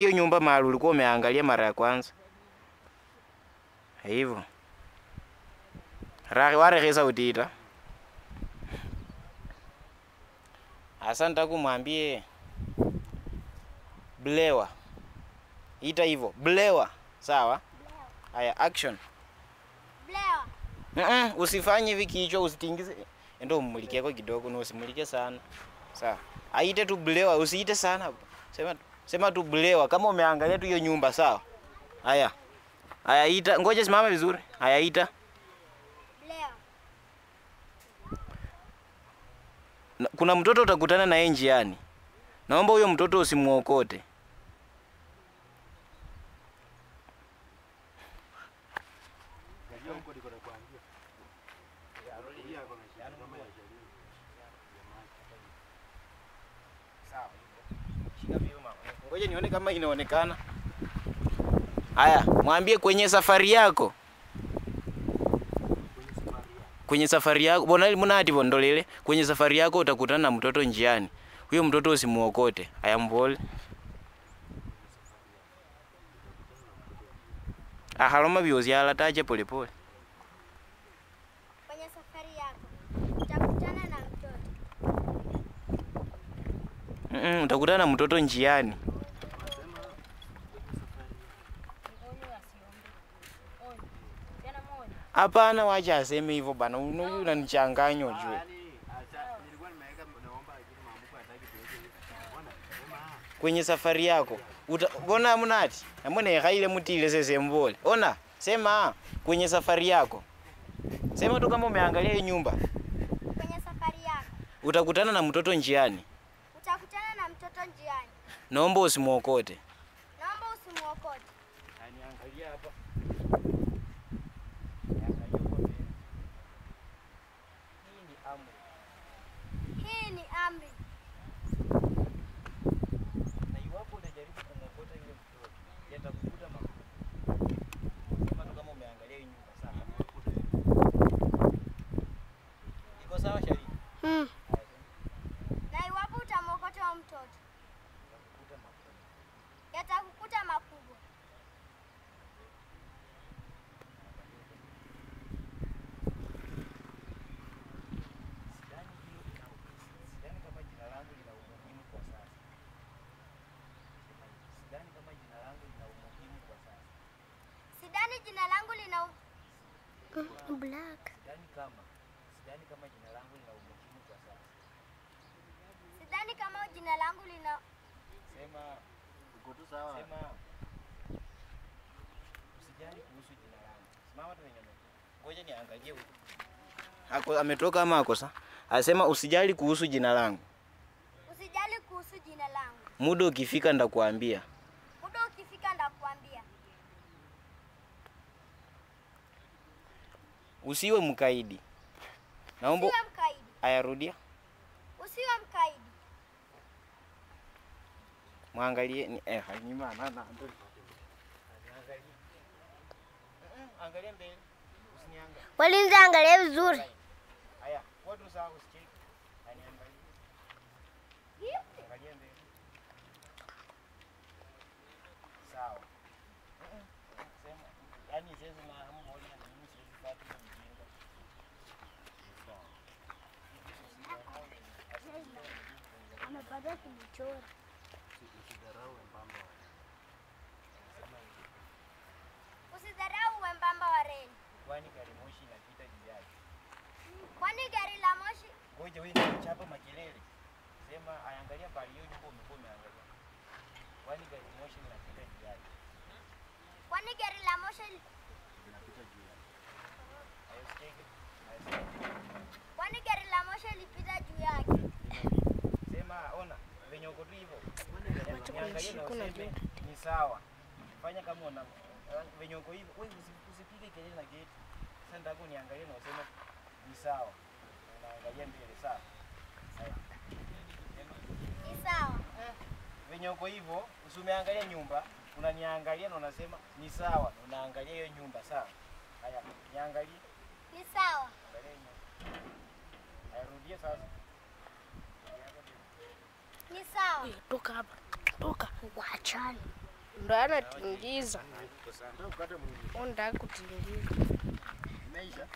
Hiyo nyumba mahali ulikuwa umeangalia mara ya kwanza. Hivyo. Warekesa utita. Asa nataka kumwambie Blewa. Ita hivyo. Blewa. Sawa? Haya, action. Blewa. Usifanye hivi kichwa, usitingize. Ndio umulike kwa kidogo na usimulike sana. Sawa. Aite tu Blewa, usiite sana. Sema tu Blewa kama umeangalia tu hiyo nyumba, sawa? Haya. Haya ita, ngoja simama vizuri. Haya ita. Blewa. Kuna mtoto utakutana na yeye njiani. Naomba huyo mtoto usimuokote. Ngoja nione kama inaonekana. Haya, mwambie kwenye safari yako. Kwenye safari yako, bona munati bondolele, kwenye safari yako utakutana na mtoto njiani. Huyo mtoto usimuokote. Haya mbole. Haloma biozi ala taje pole pole. Kwenye safari yako utakutana na mtoto. Utakutana na mtoto njiani. Hapana, wacha aseme hivyo bana. Huyu unanichanganya ujue. Kwenye safari yako bona munati amone haile mutile sese mbole. Ona, sema kwenye safari yako. Sema tu kama umeangalia hii nyumba. Kwenye safari yako Utakutana na mtoto njiani. utakutana na mtoto njiani. Naomba usimuokote. Naomba usimuokote. Aniangalia hapa. Hii ni amri. Na iwapo utajaribu kumwokota yule mtoto, yatakukuta makubwa. Sema tu kama umeangalia hii nyumba, sawa? Iko sawa Shari? Na iwapo utamwokota wa mtoto, yatakukuta makubwa. Sidhani kama jina langu lina umuhimu kwa sasa. Sidhani kama jina langu lina umuhimu kwa sasa. Sidhani jina langu lina black. Sidhani kama jina langu lina umuhimu kwa sasa. Sidhani kama jina langu lina Sema uko tu sawa. Sema usijali kuhusu jina langu. Simama tu wenyewe. Ngoja niangalie huko. Ako ametoka ama ako sa? Asema usijali kuhusu jina langu. Usijali kuhusu jina langu. Muda ukifika ndakuambia. Muda ukifika ndakuambia. Usiwe mkaidi. Naomba Usiwe mkaidi. ayarudia. Usiwe mkaidi. Mwangalie ni hanyima nana ndio. Angalia mbele. Usiniangalie. Walinzi angalia vizuri. Haya, watu sawa usicheke. Aniangalie. Angalia mbele. Sawa. Sema, yani sasa na mbona na mimi siwezi pata mjinga. Amepata kuchora. Usidharau wembamba wa reli. Kwani gari moshi inapita juu yake. Kwani gari la moshi Ngoja wewe chapa makelele. Sema aangalia pale hiyo nyumba umekuwa umeangalia. Kwani gari moshi inapita juu yake. Kwani gari la moshi Inapita juu yake. Hayo sicheke. Kwani gari la moshi lipita juu yake. Sema ona venye uko tu hivyo. Niangalie na useme ni sawa. Fanya kama una venye uko hivyo. Wewe usipige kelele na gate. Sasa nataka uniangalie na useme ni sawa. Unaangalia mbele, sawa? Haya. Ni sawa. Venye uko hivyo, usimeangalia nyumba, unaniangalia na unasema ni sawa. Unaangalia hiyo nyumba, sawa? Haya, niangalie. Ni sawa. Angalia nyumba. Haya, rudia sasa. Ni sawa. Toka hapa. Toka. Waachane. ndo anatingiza. Onda kutingiza. Imeisha.